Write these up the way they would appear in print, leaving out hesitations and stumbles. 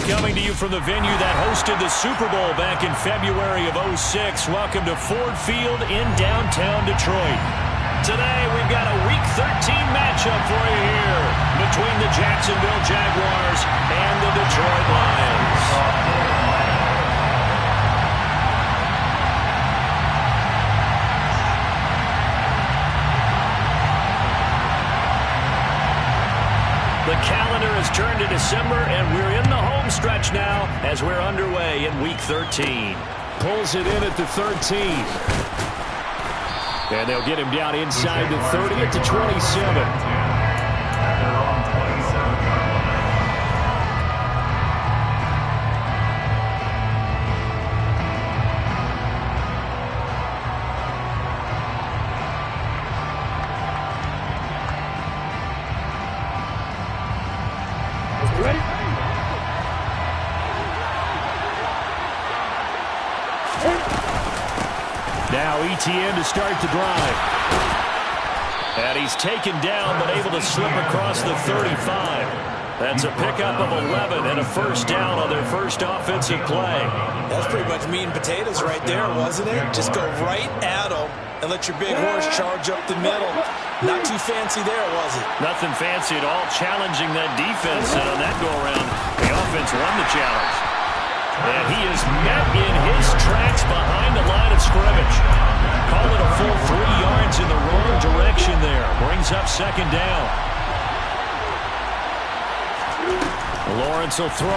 Coming to you from the venue that hosted the Super Bowl back in February of '06. Welcome to Ford Field in downtown Detroit. Today, we've got a Week 13 matchup for you here between the Jacksonville Jaguars and the Detroit Lions. The calendar has turned to December, and we're in the home stretch now as we're underway in Week 13. Pulls it in at the 13. And they'll get him down inside the 30 at the 27. Now ETN to start the drive. And he's taken down but able to slip across the 35. That's a pickup of 11 and a first down on their first offensive play. That's pretty much meat and potatoes right there, wasn't it? Just go right at them and let your big horse charge up the middle. Not too fancy there, was it? Nothing fancy at all, challenging that defense. And on that go-around, the offense won the challenge. And he is met in his tracks behind the line of scrimmage. Call it a full 3 yards in the wrong direction there. Brings up second down. Lawrence will throw.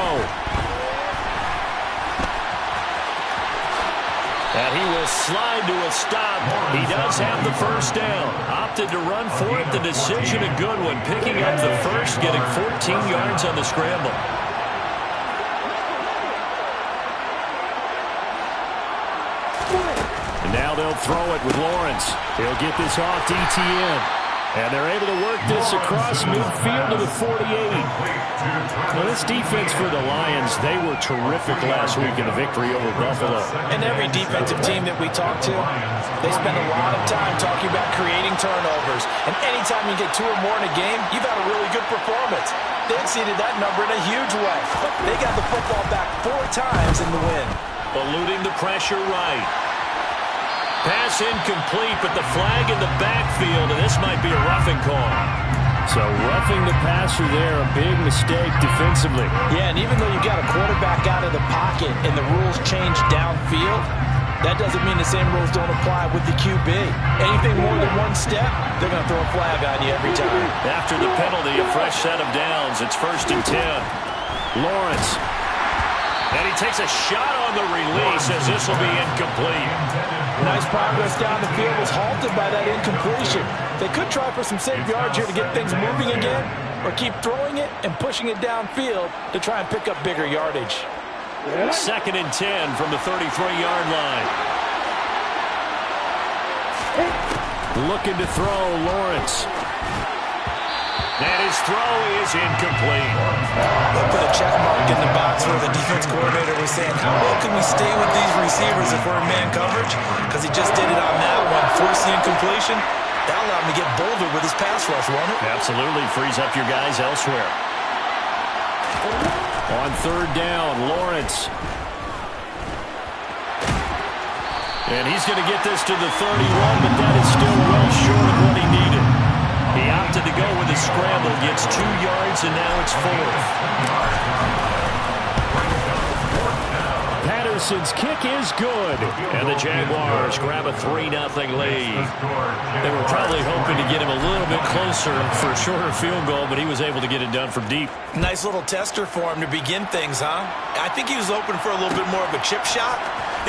And he will slide to a stop. He does have the first down. Opted to run for it. The decision a good one. Picking up the first, getting 14 yards on the scramble. And now they'll throw it with Lawrence. He'll get this off to ETN. And they're able to work this across midfield to the 48. Well, this defense for the Lions, they were terrific last week in the victory over Buffalo. And every defensive team that we talk to, they spend a lot of time talking about creating turnovers. And anytime you get 2 or more in a game, you've had a really good performance. They exceeded that number in a huge way. They got the football back 4 times in the win. Eluding the pressure right. Pass incomplete, but the flag in the backfield, and this might be a roughing call. So roughing the passer there, a big mistake defensively. Yeah, and even though you got a quarterback out of the pocket and the rules change downfield, that doesn't mean the same rules don't apply with the QB. Anything more than 1 step, they're going to throw a flag on you every time. After the penalty, a fresh set of downs. It's 1st and 10. Lawrence. And he takes a shot on the release as this will be incomplete. Nice progress down the field was halted by that incompletion. They could try for some safe yards here to get things moving again, or keep throwing it and pushing it downfield to try and pick up bigger yardage. 2nd and 10 from the 33-yard line. Looking to throw, Lawrence. And his throw is incomplete. They put a check mark in the box where the defense coordinator was saying, how well can we stay with these receivers if we're in man coverage? Because he just did it on that one. Force the incompletion. That allowed him to get bolder with his pass rush, won't it? Absolutely. Frees up your guys elsewhere. On 3rd down, Lawrence. And he's going to get this to the 31, but that is still well short of what he needed. He opted to go with a scramble, gets 2 yards, and now it's 4th. Patterson's kick is good. And the Jaguars grab a 3-0 lead. They were probably hoping to get him a little bit closer for a shorter field goal, but he was able to get it done from deep. Nice little tester for him to begin things, huh? I think he was hoping for a little bit more of a chip shot.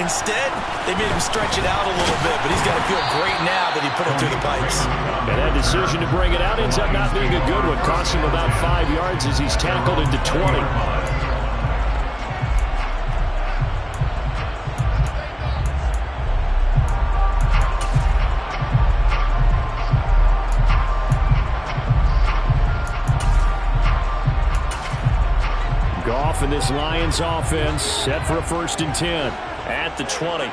Instead, they made him stretch it out a little bit, but he's got to feel great now that he put it through the pipes. And that decision to bring it out ends up not being a good one. Cost him about 5 yards as he's tackled into 20. Goff and this Lions offense set for a 1st and 10. At the 20.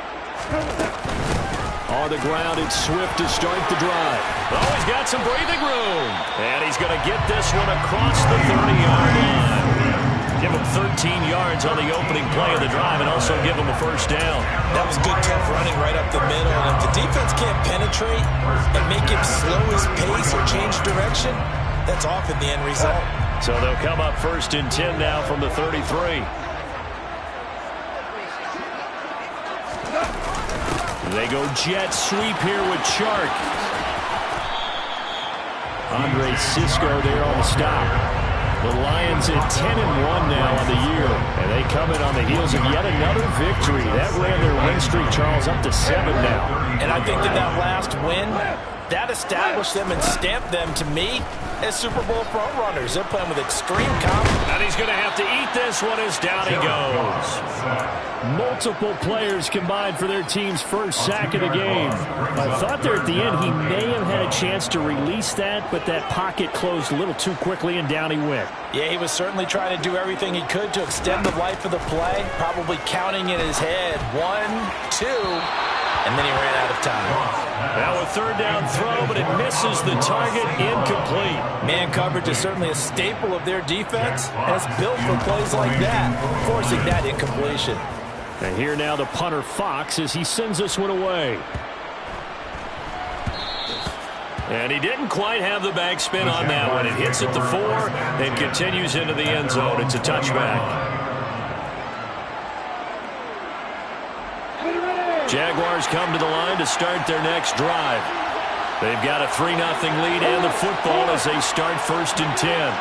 On the ground, it's Swift to start the drive. Oh, he's got some breathing room. And he's going to get this one across the 30-yard line. Give them 13 yards on the opening play of the drive and also give them a first down. That was good, tough running right up the middle. And if the defense can't penetrate and make him slow his pace or change direction, that's often the end result. So they'll come up 1st and 10 now from the 33. They go jet sweep here with Chark. Andre Cisco there on the stop. The Lions at 10-1 now on the year. And they come in on the heels of yet another victory. That ran their win streak, Charles, up to 7 now. And I think that last win, that established them and stamped them, to me, as Super Bowl front runners. They're playing with extreme confidence. And he's going to have to eat this one as down he goes. Multiple players combined for their team's first sack of the game. I thought there at the end he may have had a chance to release that, but that pocket closed a little too quickly and down he went. Yeah, he was certainly trying to do everything he could to extend the life of the play, probably counting in his head 1, 2, and then he ran out of time. Now a 3rd down throw, but it misses the target, incomplete. Man coverage is certainly a staple of their defense, and it's built for plays like that, forcing that incompletion. And here now the punter Fox as he sends this one away. And he didn't quite have the backspin on that one. It hits at the 4 and continues into the end zone. It's a touchback. Jaguars come to the line to start their next drive. They've got a 3-0 lead and the football as they start 1st and 10.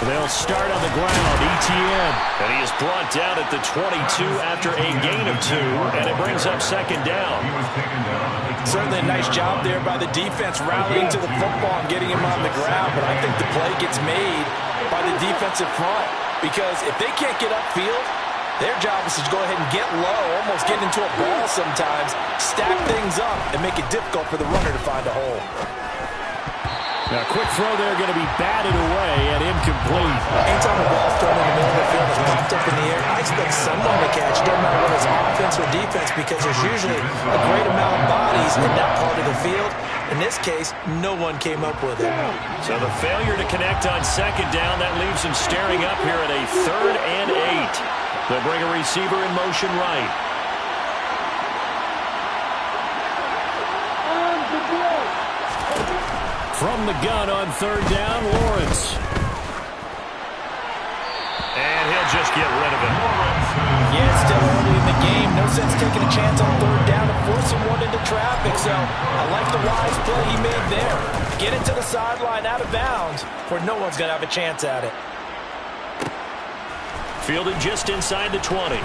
They'll start on the ground, Etienne. And he is brought down at the 22 after a gain of 2, and it brings up 2nd down. Certainly a nice job there by the defense rallying to the football and getting him on the ground, but I think the play gets made by the defensive front because if they can't get upfield, their job is to go ahead and get low, almost get into a ball sometimes, stack things up, and make it difficult for the runner to find a hole. Now, quick throw there going to be batted away and incomplete. Anytime the ball's thrown in the middle of the field and popped up in the air, I expect someone to catch. Doesn't matter whether it's offense or defense because there's usually a great amount of bodies in that part of the field. In this case, no one came up with it. So the failure to connect on 2nd down, that leaves him staring up here at a 3rd and 8. They'll bring a receiver in motion right. From the gun on 3rd down, Lawrence. And he'll just get rid of it. Yeah, it's still early in the game. No sense taking a chance on 3rd down and forcing one into traffic. So I like the wise play he made there. Get it to the sideline out of bounds where no one's going to have a chance at it. Fielded just inside the 20.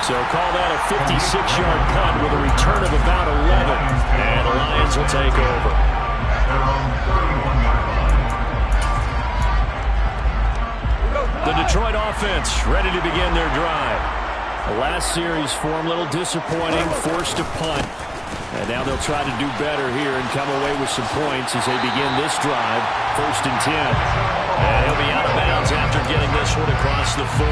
So call that a 56-yard punt with a return of about 11. And the Lions will take over. The Detroit offense ready to begin their drive. The last series for them, a little disappointing, forced to punt. And now they'll try to do better here and come away with some points as they begin this drive, 1st and 10. And he'll be out of bounds after getting this one across the 40.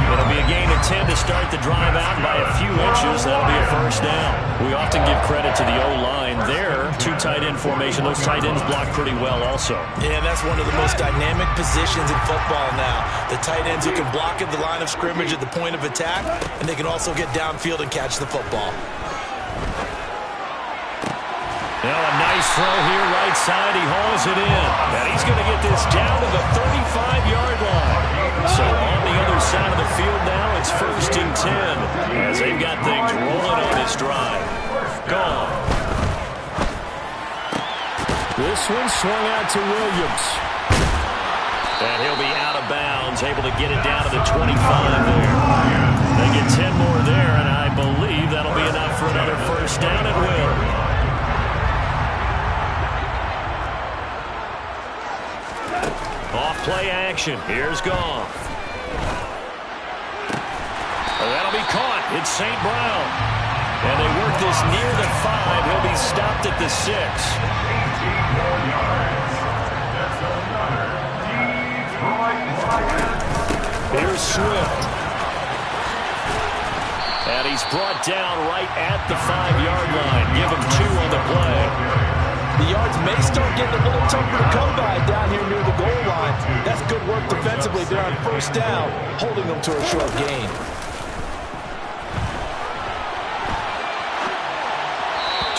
It'll be a gain of 10 to start the drive out by a few inches. That'll be a first down. We often give credit to the O-line there. 2 tight end formation. Those tight ends block pretty well also. Yeah, that's one of the most dynamic positions in football now. The tight ends who can block at the line of scrimmage at the point of attack, and they can also get downfield and catch the football. Now a nice throw here, right side. He hauls it in. And he's going to get this down to the 35-yard line. So on the other side of the field now, it's 1st and 10 as they've got things rolling on this drive. Gone. This one swung out to Williams. And he'll be out of bounds, able to get it down to the 25 there. They get 10 more there, and I believe that'll be enough for another first down at will. Off play action. Here's Goff. That'll be caught. It's St. Brown. And they work this near the 5. He'll be stopped at the 6. Here's Swift. And he's brought down right at the 5-yard line. Give him 2 on the play. The yards may start getting a little tougher to come by down here near the goal line. That's good work defensively there on first down, holding them to a short gain.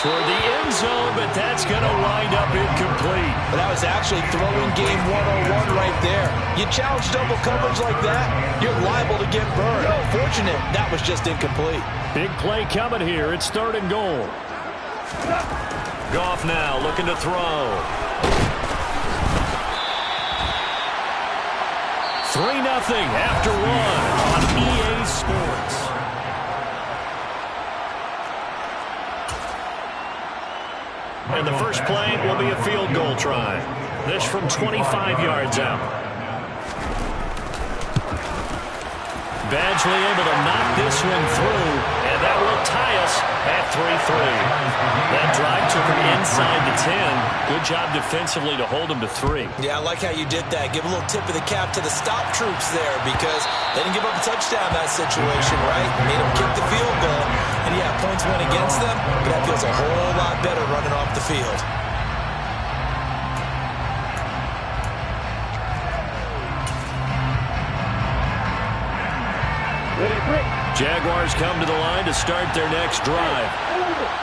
Toward the end zone, but that's going to wind up incomplete. But that was actually throwing game 101 right there. You challenge double coverage like that, you're liable to get burned. Fortunate, that was just incomplete. Big play coming here. It's 3rd and goal. Goff now looking to throw. 3-0 after 1 on EA Sports. And the first play will be a field goal try. This from 25 yards out. Badgley able to knock this one through, and that will tie us at 3-3. That drive took him inside the 10. Good job defensively to hold him to 3. Yeah, I like how you did that. Give a little tip of the cap to the stop troops there because they didn't give up a touchdown in that situation, right? Made them kick the field goal. And yeah, points went against them, but that feels a whole lot better running off the field. Jaguars come to the line to start their next drive.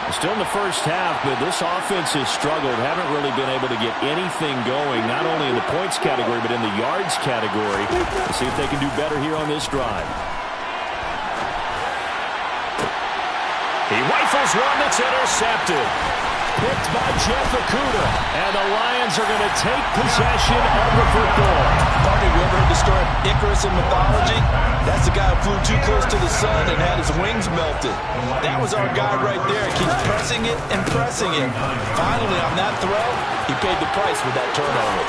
Still in the first half, but this offense has struggled. Haven't really been able to get anything going, not only in the points category, but in the yards category. Let's see if they can do better here on this drive. He rifles one that's intercepted. Picked by Jeff Okuda. And the Lions are going to take possession of the football. Party, you ever heard the story of Icarus in mythology? That's the guy who flew too close to the sun and had his wings melted. That was our guy right there. Keeps pressing it and pressing it. Finally, on that throw, he paid the price with that turnover.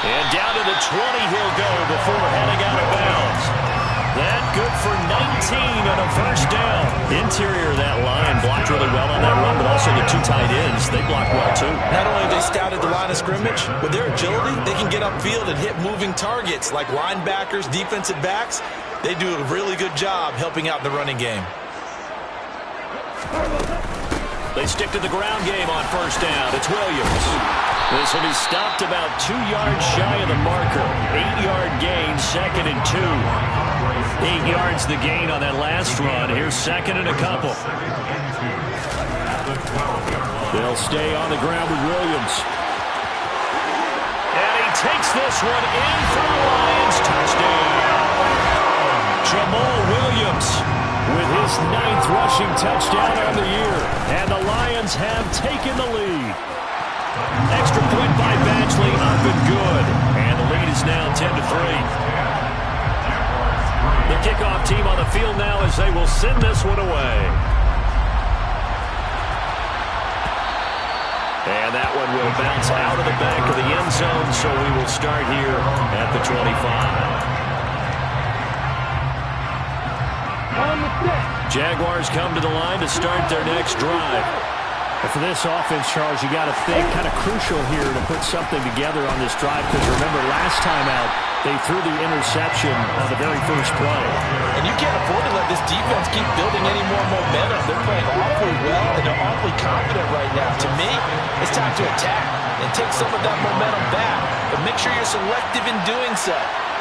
And down to the 20 he'll go before heading out of bounds. That good for 19 on a first down. Interior of that line blocked really well on that run, but also the 2 tight ends, they blocked well too. Not only have they scouted the line of scrimmage, with their agility, they can get upfield and hit moving targets like linebackers, defensive backs. They do a really good job helping out in the running game. They stick to the ground game on first down. It's Williams. This will be stopped about 2 yards shy of the marker. 8-yard gain, 2nd and 2. 8 yards the gain on that last run. Here's 2nd and a couple. They'll stay on the ground with Williams. And he takes this one in for the Lions. Touchdown. Jamal Williams with his 9th rushing touchdown on the year. And the Lions have taken the lead. Extra point by Badgley, up and good. And the lead is now 10-3. The kickoff team on the field now as they will send this one away. And that one will bounce out of the back of the end zone, so we will start here at the 25. Jaguars come to the line to start their next drive. And for this offense, Charles, you got to think kind of crucial here to put something together on this drive, because remember last time out they threw the interception on the very first play. And you can't afford to let this defense keep building any more momentum. They're playing awfully well, and they're awfully confident right now. To me, it's time to attack and take some of that momentum back. But make sure you're selective in doing so.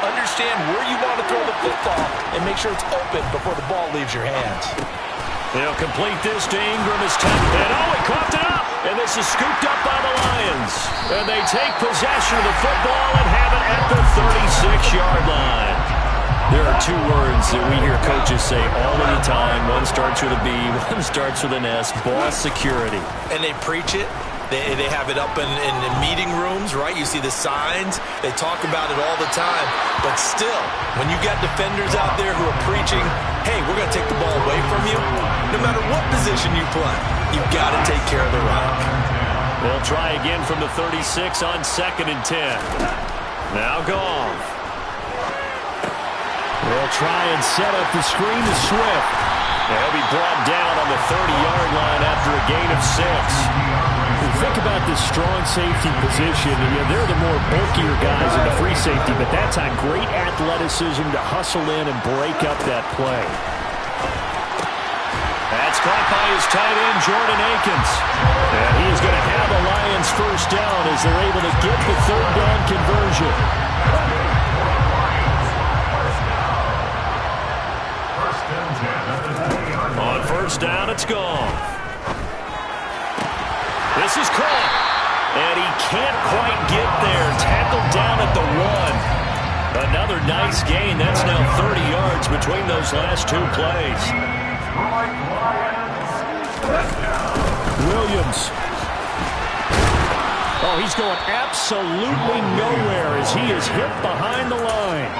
Understand where you want to throw the football and make sure it's open before the ball leaves your hands. They'll complete this to Ingram as time. And he coughed it up. And this is scooped up by the Lions. And they take possession of the football and have it at the 36-yard line. There are 2 words that we hear coaches say all of the time. One starts with a B, one starts with an S. Ball security. And they preach it. They have it up in meeting rooms, right? You see the signs. They talk about it all the time. But still, when you got defenders out there who are preaching, hey, we're going to take the ball away from you, no matter what position you play, you've got to take care of the rock. They'll try again from the 36 on 2nd and 10. Now Goff. They'll try and set up the screen to Swift. They'll be brought down on the 30-yard line after a gain of 6. Think about this strong safety position. They're the more bulkier guys in the free safety, but that time great athleticism to hustle in and break up that play. That That's caught by his tight end, Jordan Akins. And he is going to have the Lions first down as they're able to get the third down conversion. On first down, it's gone. This is caught. And he can't quite get there. Tackled down at the 1. Another nice gain. That's now 30 yards between those last two plays. Williams. Oh, he's going absolutely nowhere as he is hit behind the line.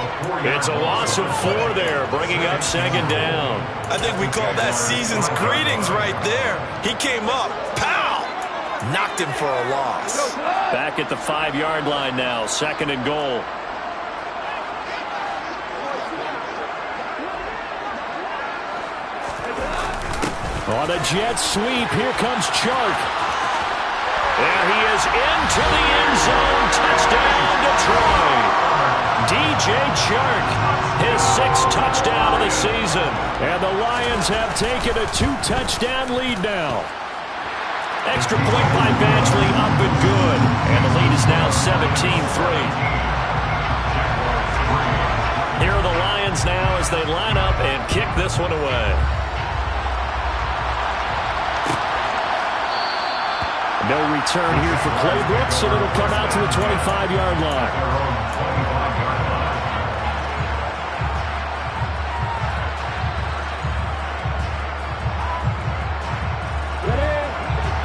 It's a loss of 4 there, bringing up second down. I think we call that season's greetings right there. He came up, pow! Knocked him for a loss. Back at the 5-yard line now, second and goal. On a jet sweep, here comes Chark. And he is into the end zone. Touchdown, Detroit. DJ Chark, his 6th touchdown of the season. And the Lions have taken a 2-touchdown lead now. Extra point by Badgley, up and good. And the lead is now 17-3. Here are the Lions now as they line up and kick this one away. No return here for Claybrook, so it'll come out to the 25-yard line.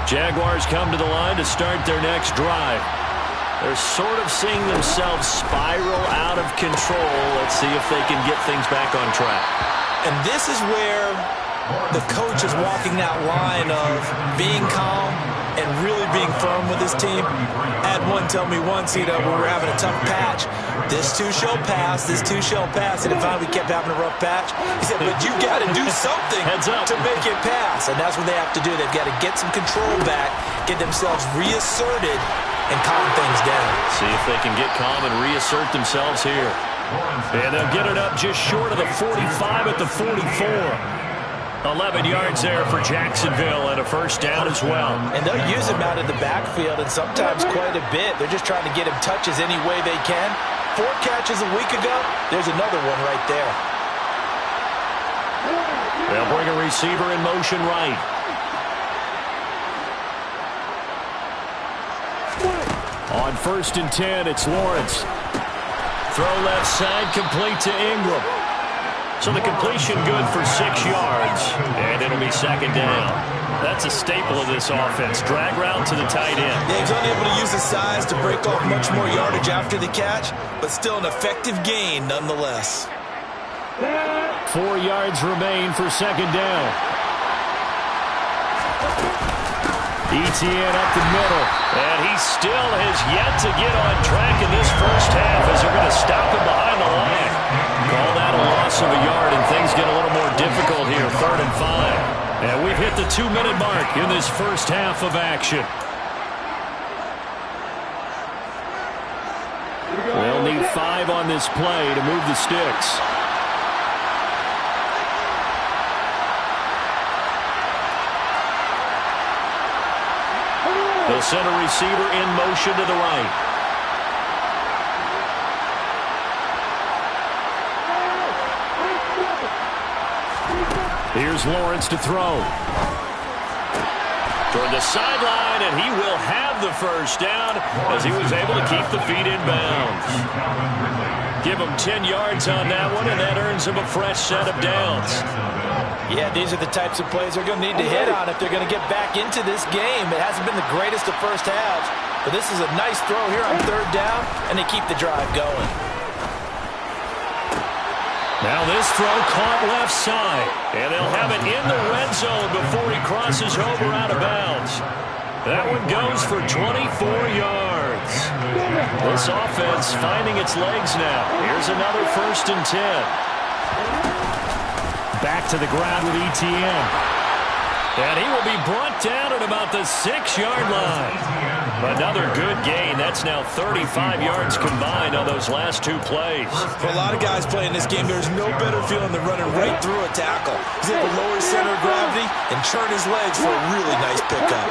Jaguars come to the line to start their next drive. They're sort of seeing themselves spiral out of control. Let's see if they can get things back on track. And this is where the coach is walking that line of being calm and really being firm with his team. I had one tell me once, when we were having a tough patch, this too shall pass, this too shall pass, and finally we kept having a rough patch. He said, but you got to do something to make it pass, and that's what they have to do. They've got to get some control back, get themselves reasserted, and calm things down. See if they can get calm and reassert themselves here. And they'll get it up just short of the 45 at the 44. 11 yards there for Jacksonville and a first down as well. And they'll use him out of the backfield and sometimes quite a bit. They're just trying to get him touches any way they can. 4 catches a week ago. There's another one right there. They'll bring a receiver in motion right. On first and 10, it's Lawrence. Throw left side, complete to Ingram. So the completion good for 6 yards, and it'll be second down. That's a staple of this offense. Drag route to the tight end. Yeah, he's only able to use his size to break off much more yardage after the catch, but still an effective gain nonetheless. 4 yards remain for second down. Etienne up the middle, and he still has yet to get on track in this first half as they're going to stop him behind the line. Call that a loss of a yard, and things get a little more difficult here, 3rd and 5. And we've hit the 2-minute mark in this first half of action. They'll need 5 on this play to move the sticks. They'll send a receiver in motion to the right. Here's Lawrence to throw. Toward the sideline, and he will have the first down as he was able to keep the feet in bounds. Give him 10 yards on that one, and that earns him a fresh set of downs. Yeah, these are the types of plays they're going to need to hit on if they're going to get back into this game. It hasn't been the greatest of first halves, but this is a nice throw here on 3rd down, and they keep the drive going. Now this throw caught left side, and they'll have it in the red zone before he crosses over out of bounds. That one goes for 24 yards. This offense finding its legs now. Here's another 1st and 10. Back to the ground with Etienne. And he will be brought down at about the 6-yard line. Another good gain. That's now 35 yards combined on those last two plays. For a lot of guys playing this game, there's no better feeling than running right through a tackle. He's able to lower his center of gravity and turn his legs for a really nice pickup.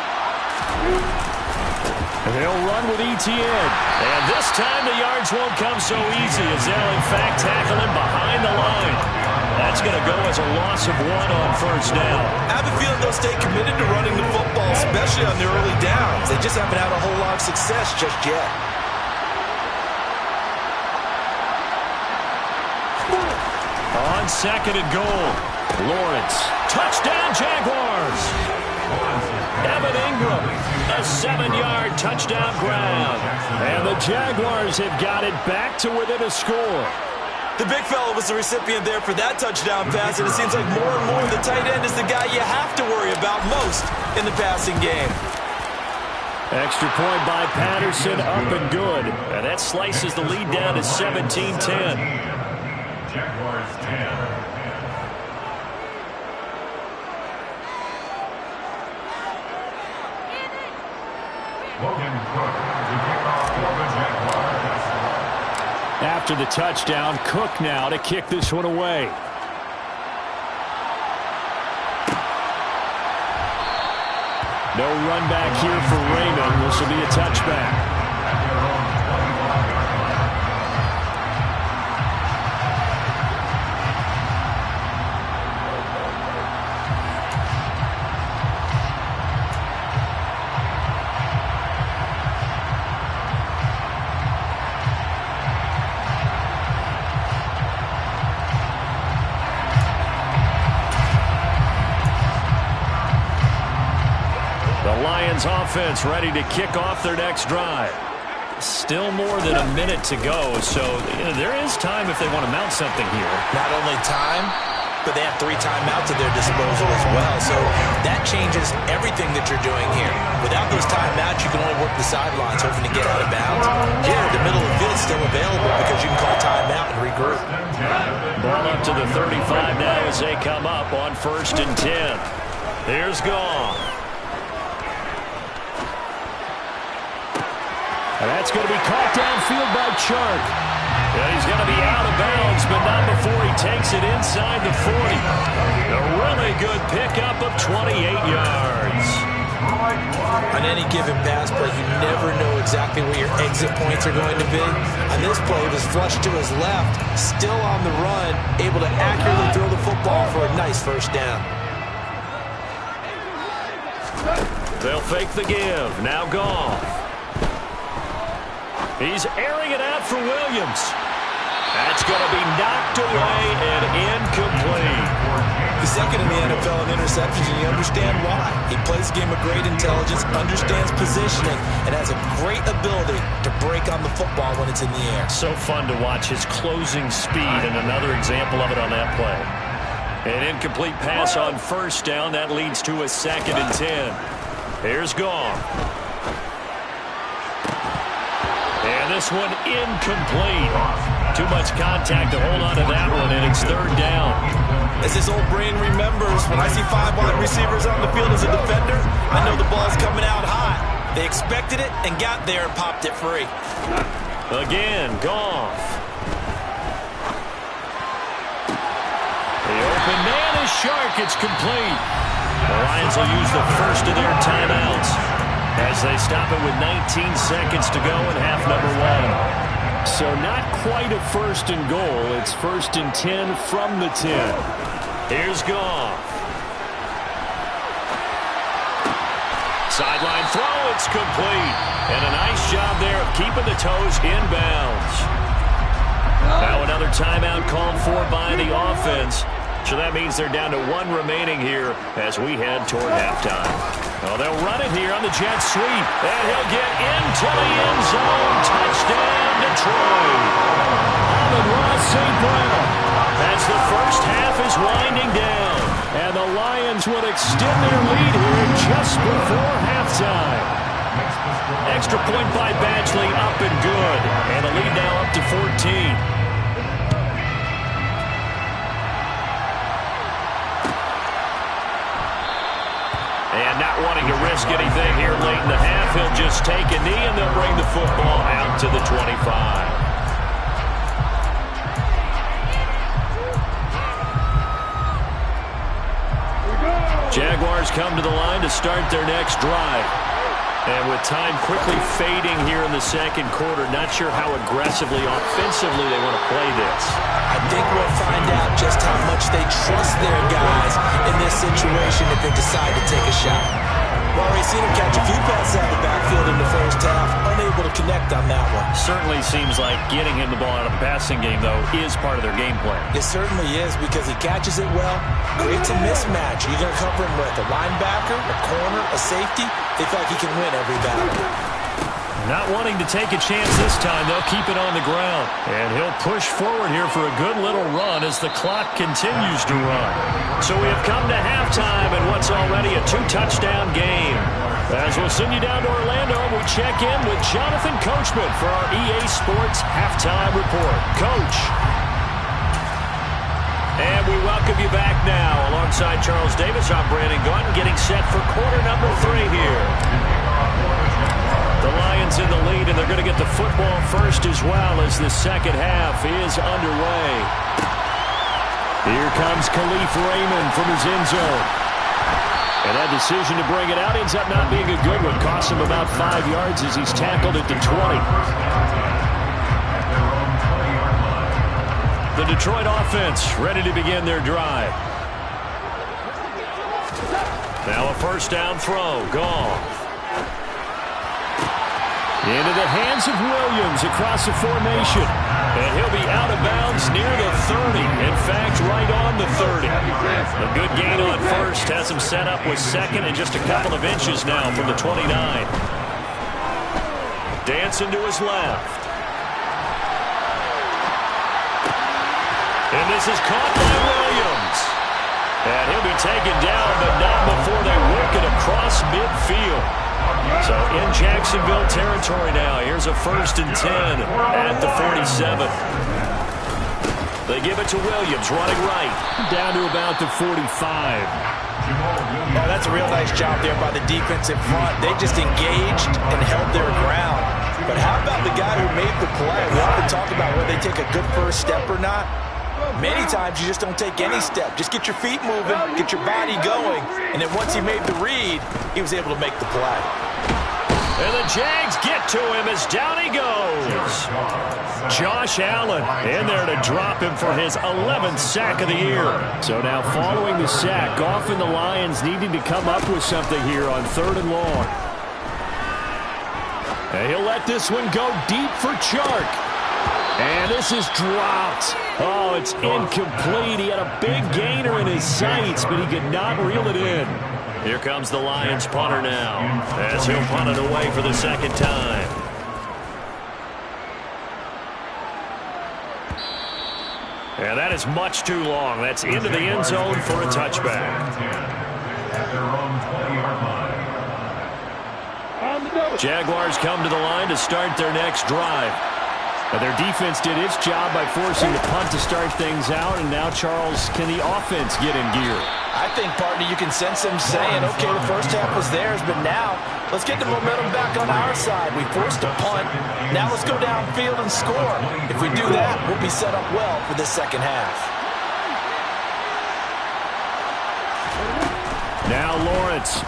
They'll run with Etienne. And this time the yards won't come so easy as they'll, in fact, tackle him behind the line. That's going to go as a loss of 1 on first down. I have a feeling they'll stay committed to running the football, especially on the early downs. They just haven't had a whole lot of success just yet. On 2nd and goal, Lawrence. Touchdown, Jaguars. Evan Ingram, a 7-yard touchdown grab. And the Jaguars have got it back to within a score. The big fella was the recipient there for that touchdown pass, and it seems like more and more the tight end is the guy you have to worry about most in the passing game. Extra point by Patterson, up and good. And that slices the lead down to 17-10. Jaguars 10. After the touchdown, Cook now to kick this one away. No run back here for Raymond. This will be a touchback. Offense ready to kick off their next drive. Still more than a minute to go, so there is time if they want to mount something here. Not only time, but they have 3 timeouts at their disposal as well, so that changes everything that you're doing here. Without those timeouts, you can only work the sidelines hoping to get out of bounds. Here, the middle of the field is still available because you can call timeout and regroup. Ball up to the 35 now as they come up on 1st and 10. Here's Goff. And that's going to be caught downfield by Chark. And he's going to be out of bounds, but not before he takes it inside the 40. A really good pickup of 28 yards. On any given pass play, you never know exactly where your exit points are going to be. On this play, it was flushed to his left, still on the run, able to accurately throw the football for a nice first down. They'll fake the give. Now Goff. He's airing it out for Williams. That's going to be knocked away and incomplete. He's second in the NFL in interceptions, and you understand why. He plays a game of great intelligence, understands positioning, and has a great ability to break on the football when it's in the air. So fun to watch his closing speed, and another example of it on that play. An incomplete pass on 1st down. That leads to a 2nd and 10. Here's Goff. And this one incomplete. Too much contact to hold on to that one, and it's 3rd down. As his old brain remembers, when I see 5 wide receivers on the field as a defender, I know the ball's coming out hot. They expected it and got there and popped it free. Again, Goff. The open man is Chark. It's complete. The Lions will use the first of their timeouts as they stop it with 19 seconds to go in half number 1. So not quite a 1st and goal. It's 1st and 10 from the 10. Here's Goff. Sideline throw. It's complete. And a nice job there of keeping the toes inbounds. Now another timeout called for by the offense. So that means they're down to 1 remaining here as we head toward halftime. Oh, they'll run it here on the jet sweep. And he'll get into the end zone. Touchdown, Detroit. Amon-Ra St. Brown as the first half is winding down. And the Lions will extend their lead here just before halftime. Extra point by Badgley, up and good. And the lead now up to 14. And not wanting to risk risk anything here late in the half. He'll just take a knee, and they'll bring the football out to the 25. Jaguars come to the line to start their next drive. And with time quickly fading here in the second quarter, not sure how aggressively, offensively they want to play this. I think we'll find out just how much they trust their guys in this situation if they decide to take a shot. We've already seen him catch a few passes out of the backfield in the first half, unable to connect on that one. Certainly seems like getting him the ball out of the passing game, though, is part of their game plan. It certainly is, because he catches it well, creates a mismatch. You're going to cover him with a linebacker, a corner, a safety. They feel like he can win every battle. Not wanting to take a chance this time, they'll keep it on the ground. And he'll push forward here for a good little run as the clock continues to run. So we have come to halftime in what's already a 2-touchdown game. As we'll send you down to Orlando, we check in with Jonathan Coachman for our EA Sports Halftime Report. Coach. And we welcome you back now. Alongside Charles Davis, I'm Brandon Gaudin, getting set for quarter number 3 here. The Lions in the lead, and they're going to get the football first as well as the second half is underway. Here comes Khalif Raymond from his end zone. And that decision to bring it out ends up not being a good one. Costs him about 5 yards as he's tackled at the 20. The Detroit offense ready to begin their drive. Now a first down throw. Gone. Into the hands of Williams across the formation. And he'll be out of bounds near the 30. In fact, right on the 30. A good gain on first. Has him set up with second and just a couple of inches now from the 29. Dancing to his left. And this is caught by Williams. And he'll be taken down, but not before they work it across midfield. So in Jacksonville territory now. Here's a 1st and 10 at the 47. They give it to Williams, running right. Down to about the 45. Oh, that's a real nice job there by the defense in front. They just engaged and held their ground. But how about the guy who made the play? We often talk about whether they take a good first step or not. Many times you just don't take any step. Just get your feet moving, get your body going, and then once he made the read, he was able to make the play. And the Jags get to him as down he goes. Josh Allen in there to drop him for his 11th sack of the year. So now following the sack, often the Lions needing to come up with something here on 3rd and long. And he'll let this one go deep for Chark. And this is dropped. Oh, it's incomplete. He had a big gainer in his sights, but he could not reel it in. Here comes the Lions punter now, as he'll punt it away for the second time. And that is much too long. That's into the end zone for a touchback. Jaguars come to the line to start their next drive. Now their defense did its job by forcing the punt to start things out, and now, Charles, can the offense get in gear? I think, partner, you can sense them saying, okay, the first half was theirs, but now let's get the momentum back on our side. We forced a punt. Now let's go downfield and score. If we do that, we'll be set up well for the second half. Now Lawrence.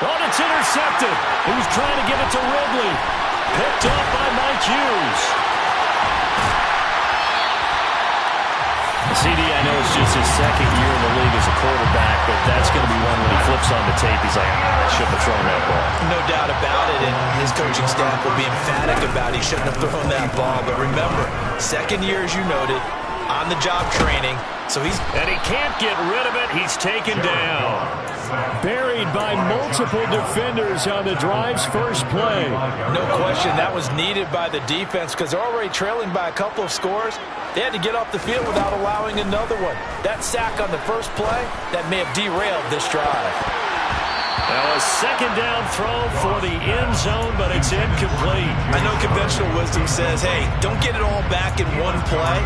Oh, it's intercepted. He was trying to give it to Ridley. Picked off by Mike Hughes. CD, I know it's just his second year in the league as a quarterback, but that's going to be one when he flips on the tape. He's like, I shouldn't have thrown that ball. No doubt about it, and his coaching staff will be emphatic about he shouldn't have thrown that ball. But remember, second year, as you noted, on-the-job training. So and he can't get rid of it. He's taken down. Buried by multiple defenders on the drive's first play. No question, that was needed by the defense because they're already trailing by a couple of scores. They had to get off the field without allowing another one. That sack on the first play, that may have derailed this drive. Now a second down throw for the end zone, but it's incomplete. I know conventional wisdom says, hey, don't get it all back in one play.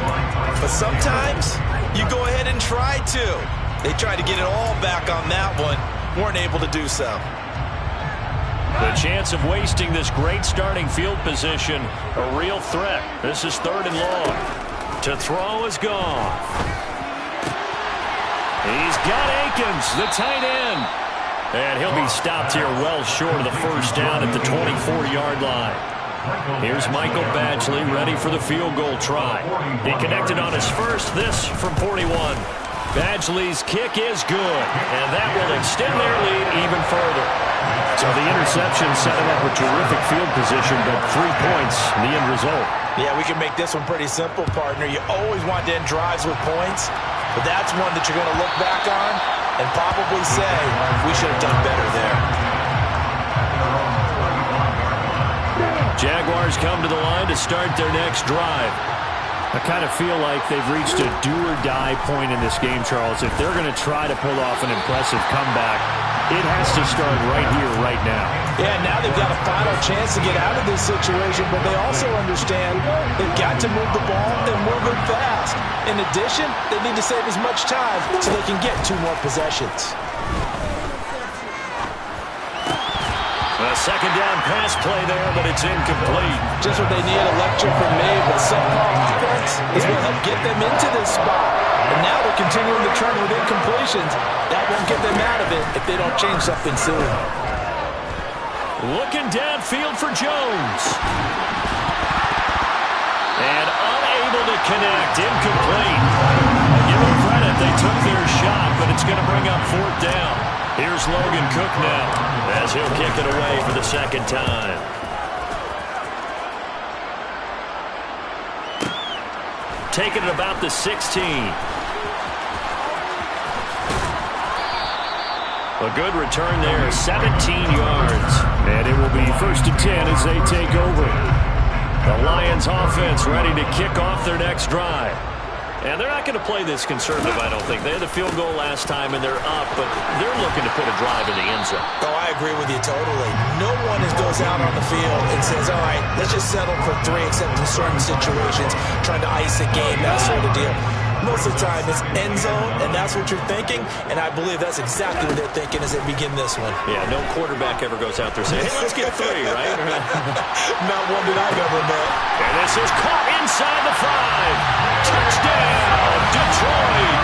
But sometimes you go ahead and try to. They tried to get it all back on that one. weren't able to do so. The chance of wasting this great starting field position, a real threat. This is 3rd and long. To throw is gone. He's got Akins, the tight end. And he'll be stopped here well short of the first down at the 24-yard line. Here's Michael Badgley ready for the field goal try. He connected on his first, this from 41. Badgley's kick is good, and that will extend their lead even further. So the interception set him up a terrific field position, but 3 points, the end result. Yeah, we can make this one pretty simple, partner. You always want to end drives with points, but that's one that you're going to look back on and probably say, we should have done better there. Jaguars come to the line to start their next drive. I kind of feel like they've reached a do-or-die point in this game, Charles. If they're going to try to pull off an impressive comeback, it has to start right here, right now. Yeah, now they've got a final chance to get out of this situation, but they also understand they've got to move the ball and move it fast. In addition, they need to save as much time so they can get 2 more possessions. A second down pass play there, but it's incomplete. Just what they need, electric from May, but subpar offense is what helped get them into this spot. And now they're continuing the trend with incompletions. That won't get them out of it if they don't change something soon. Looking downfield for Jones. And unable to connect, incomplete. I'll give them credit, they took their shot, but it's going to bring up 4th down. Here's Logan Cook now, as he'll kick it away for the second time. Taking it about the 16. A good return there, 17 yards. And it will be 1st and 10 as they take over. The Lions offense ready to kick off their next drive. And they're not going to play this conservative, I don't think. They had the field goal last time, and they're up, but they're looking to put a drive in the end zone. Oh, I agree with you totally. No one goes out on the field and says, all right, let's just settle for 3 except in certain situations, trying to ice a game, that sort of deal. Most of the time, it's end zone, and that's what you're thinking, and I believe that's exactly what they're thinking as they begin this one. Yeah, no quarterback ever goes out there saying, hey, let's get 3, right? Not one that I've ever met. And this is caught inside the 5. Touchdown, Detroit!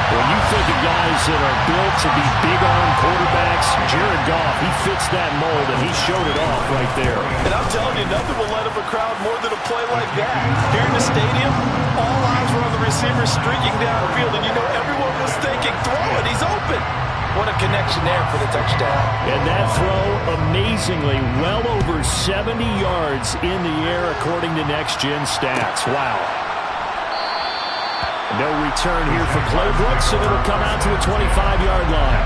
When you think of guys that are built to be big-arm quarterbacks, Jared Goff, he fits that mold, and he showed it off right there. And I'm telling you, nothing will light up a crowd more than a play like that. Here in the stadium, all eyes were on the receiver streaking downfield, and you know everyone was thinking, throw it, he's open. What a connection there for the touchdown. And that throw, amazingly, well over 70 yards in the air, according to Next Gen Stats. Wow. No return here for Clay Brooks, and it'll come out to the 25-yard line.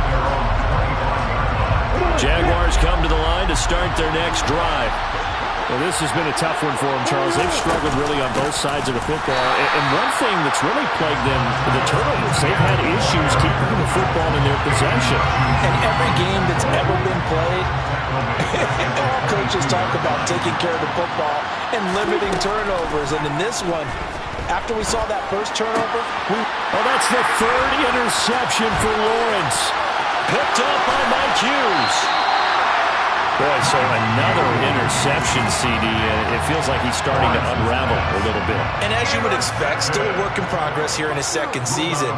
Jaguars come to the line to start their next drive. Well, this has been a tough one for them, Charles. They've struggled really on both sides of the football. And one thing that's really plagued them, the turnovers. They've had issues keeping the football in their possession. And every game that's ever been played, all coaches talk about taking care of the football and limiting turnovers. And in this one, after we saw that first turnover, that's the 3rd interception for Lawrence. Picked up by Mike Hughes. Boy, so another interception, CD, and it feels like he's starting to unravel a little bit. And as you would expect, still a work in progress here in his 2nd season.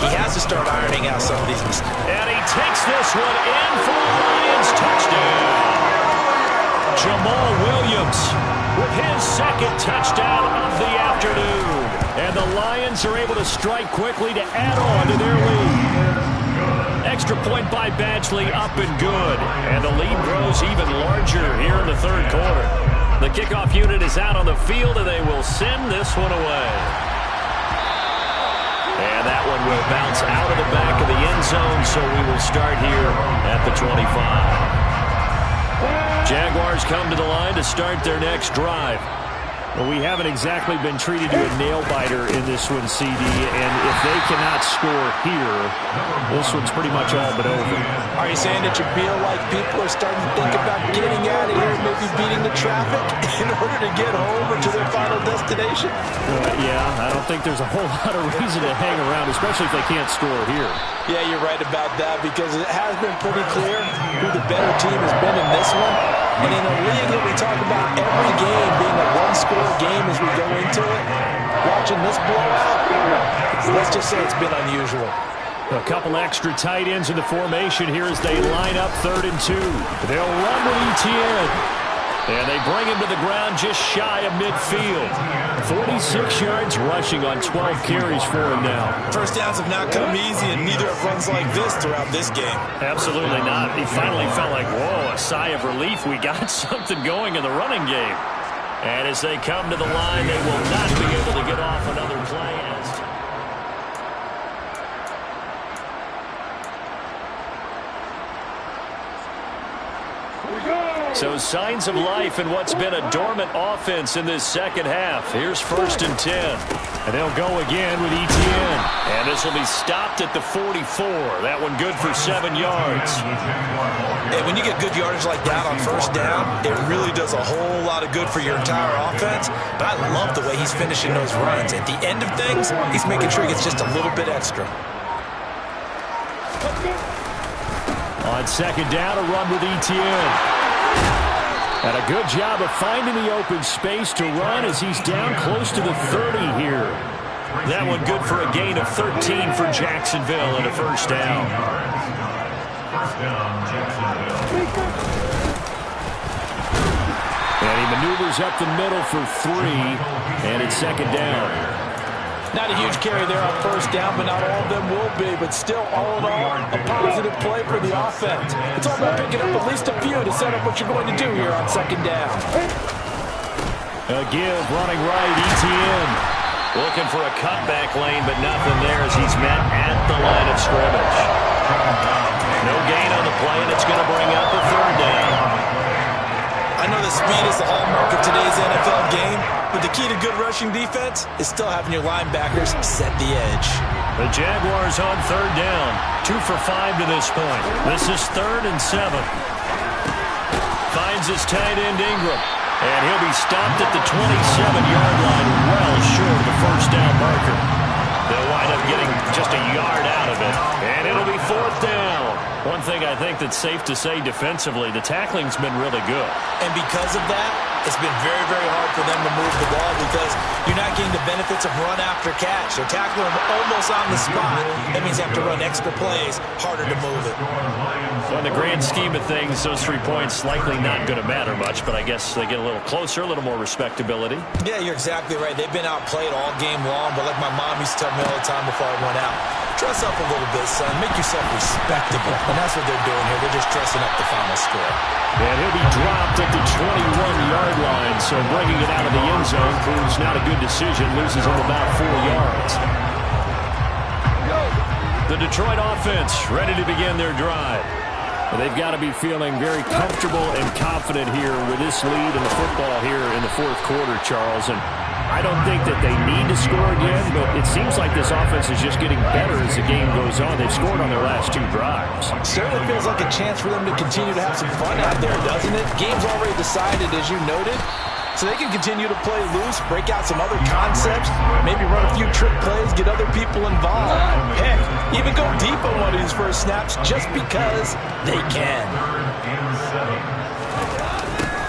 He has to start ironing out some of these mistakes. And he takes this one in for a Lions touchdown. Jamal Williams with his 2nd touchdown of the afternoon. And the Lions are able to strike quickly to add on to their lead. Extra point by Badgley, up and good. And the lead grows even larger here in the 3rd quarter. The kickoff unit is out on the field, and they will send this one away. And that one will bounce out of the back of the end zone, so we will start here at the 25. Jaguars come to the line to start their next drive. Well, we haven't exactly been treated to a nail-biter in this one, CD, and if they cannot score here, this one's pretty much all but over. Are you saying that you feel like people are starting to think about getting out of here be beating the traffic in order to get home or to their final destination? Yeah, I don't think there's a whole lot of reason to hang around, especially if they can't score here. Yeah, you're right about that, because it has been pretty clear who the better team has been in this one. And in a league that we talk about every game being a one-score game as we go into it, watching this blowout, let's just say it's been unusual. A couple extra tight ends in the formation here as they line up 3rd and 2. They'll run with Etienne. And they bring him to the ground just shy of midfield. 46 yards rushing on 12 carries for him now. First downs have not come easy, and neither have runs like this throughout this game. Absolutely not. He finally felt like, whoa, a sigh of relief. We got something going in the running game. And as they come to the line, they will not be able to get off another play. So signs of life in what's been a dormant offense in this second half. Here's 1st and 10. And they'll go again with Etienne. And this will be stopped at the 44. That one good for 7 yards. And when you get good yardage like that on 1st down, it really does a whole lot of good for your entire offense. But I love the way he's finishing those runs. At the end of things, he's making sure he gets just a little bit extra. On 2nd down, a run with Etienne. And a good job of finding the open space to run as he's down close to the 30 here. That one good for a gain of 13 for Jacksonville and a 1st down. And he maneuvers up the middle for 3, and it's 2nd down. Not a huge carry there on 1st down, but not all of them will be. But still, all in all, a positive play for the offense. It's all about picking up at least a few to set up what you're going to do here on 2nd down. A give running right, Etienne. Looking for a cutback lane, but nothing there as he's met at the line of scrimmage. No gain on the play, and it's going to bring up a 3rd down. I know the speed is the hallmark of today's NFL game, but the key to good rushing defense is still having your linebackers set the edge. The Jaguars on 3rd down. 2 for 5 to this point. This is 3rd and 7. Finds his tight end Ingram. And he'll be stopped at the 27-yard line, well short of the 1st down marker. They'll wind up getting just a yard out of it. And it'll be 4th down. One thing I think that's safe to say defensively, the tackling's been really good. And because of that, it's been very, very hard for them to move the ball because you're not getting the benefits of run after catch. They're tackling them almost on the spot. That means you have to run extra plays, harder to move it. Well, in the grand scheme of things, those 3 points likely not going to matter much, but I guess they get a little closer, a little more respectability. Yeah, you're exactly right. They've been outplayed all game long, but like my mom used to tell me all the time before I went out, dress up a little bit, son. Make yourself respectable. And that's what they're doing here. They're just dressing up the final score. And he'll be dropped at the 21-yard line, so bringing it out of the end zone proves not a good decision. Loses him about 4 yards. The Detroit offense ready to begin their drive. They've got to be feeling very comfortable and confident here with this lead in the football here in the 4th quarter, Charles. And I don't think that they need to score again, but it seems like this offense is just getting better as the game goes on. They've scored on their last 2 drives. Certainly feels like a chance for them to continue to have some fun out there, doesn't it? Game's already decided, as you noted. So they can continue to play loose, break out some other concepts, maybe run a few trick plays, get other people involved. Heck, even go deep on one of these first snaps just because they can.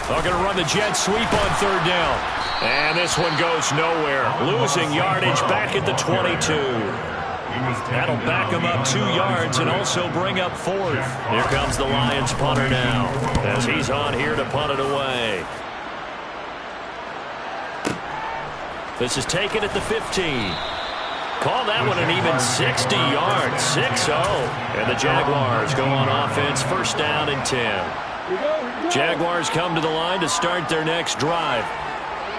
They're going to run the jet sweep on 3rd down. And this one goes nowhere. Losing yardage back at the 22. That'll back him up 2 yards and also bring up 4th. Here comes the Lions punter now as he's on here to punt it away. This is taken at the 15. Call that one an even 60 yards. 6-0. And the Jaguars go on offense. 1st down and 10. Jaguars come to the line to start their next drive.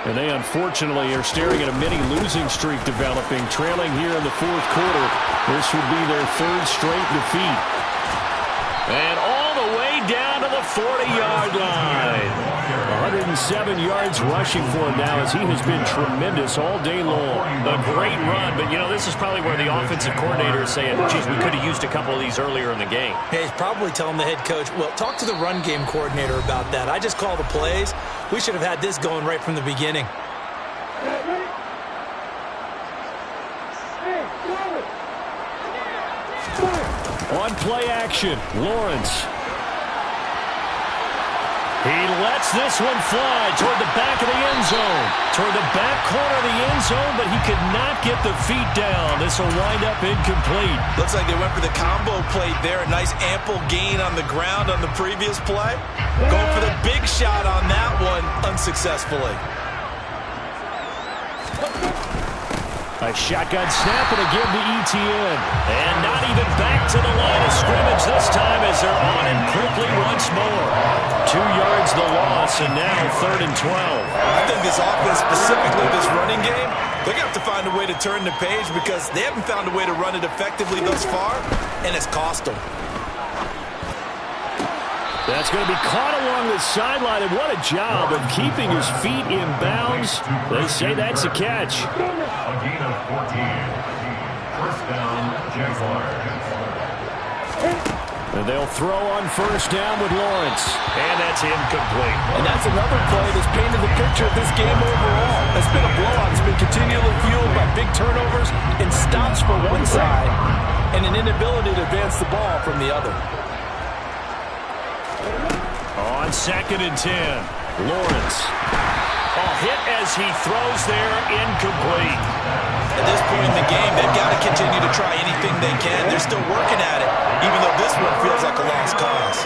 And they unfortunately are staring at a mini losing streak developing, trailing here in the 4th quarter. This would be their 3rd straight defeat. And all the way down to the 40-yard line. 107 yards rushing for him now as he has been tremendous all day long. A great run, but, you know, this is probably where the offensive coordinator is saying, geez, we could have used a couple of these earlier in the game. Hey, he's probably telling the head coach, well, talk to the run game coordinator about that. I just call the plays. We should have had this going right from the beginning. On play action, Lawrence. He lets this one fly toward the back of the end zone. Toward the back corner of the end zone, but he could not get the feet down. This will wind up incomplete. Looks like they went for the combo plate there. A nice ample gain on the ground on the previous play. Going for the big shot on that one unsuccessfully. A shotgun snap and again to ETN. And not even back to the line of scrimmage this time as they're on him quickly once more. 2 yards the loss, and now 3rd and 12. I think this offense, specifically this running game, they're going to have to find a way to turn the page because they haven't found a way to run it effectively thus far, and it's cost them. That's going to be caught along the sideline, and what a job of keeping his feet in bounds. They say that's a catch. A gain of 14. First down, Jaguars. And they'll throw on first down with Lawrence. And that's incomplete. And that's another play that's painted the picture of this game overall. It's been a blowout. It's been continually fueled by big turnovers and stops for one side and an inability to advance the ball from the other. On 2nd and 10, Lawrence. A hit as he throws there, incomplete. At this point in the game, they've got to continue to try anything they can. They're still working at it, even though this one feels like a lost cause.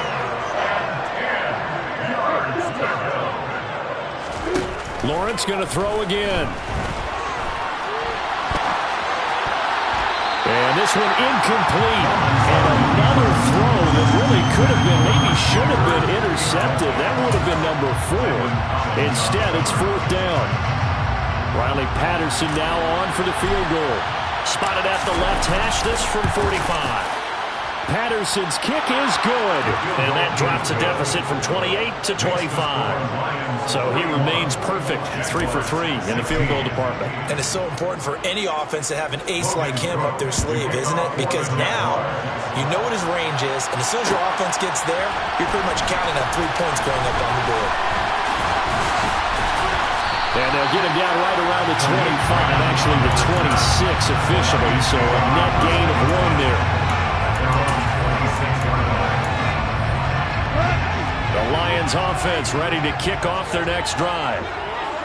Lawrence going to throw again. And this one incomplete. And another throw that really could have been, maybe should have been intercepted. That would have been number 4. Instead, it's 4th down. Riley Patterson now on for the field goal. Spotted at the left hash, this from 45. Patterson's kick is good. And that drops a deficit from 28 to 25. So he remains perfect, 3 for 3 in the field goal department. And it's so important for any offense to have an ace like him up their sleeve, isn't it? Because now you know what his range is, and as soon as your offense gets there, you're pretty much counting on 3 points going up on the board. And they'll get him down right around the 25, actually the 26 officially, so a net gain of 1 there. The Lions offense ready to kick off their next drive.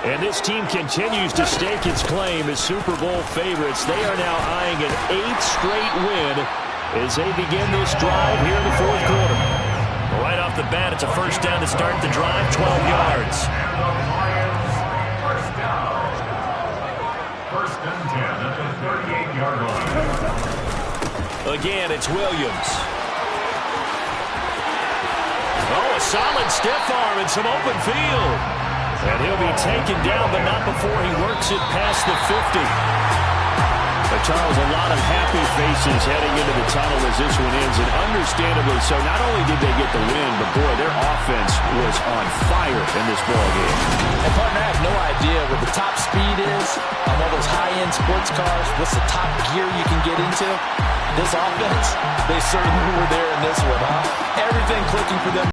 And this team continues to stake its claim as Super Bowl favorites. They are now eyeing an 8th straight win as they begin this drive here in the 4th quarter. Right off the bat, it's a first down to start the drive, 12 yards. First and 10 at the 38-yard line. Again, it's Williams. Oh, a solid stiff arm and some open field. And he'll be taken down, but not before he works it past the 50. But Charles, a lot of happy faces heading into the tunnel as this one ends, and understandably so. Not only did they get the win, but boy, their offense was on fire in this ballgame. And partner, I have no idea what the top speed is on all those high-end sports cars. What's the top gear you can get into? This offense, they certainly were there in this one, huh? Everything clicking for them.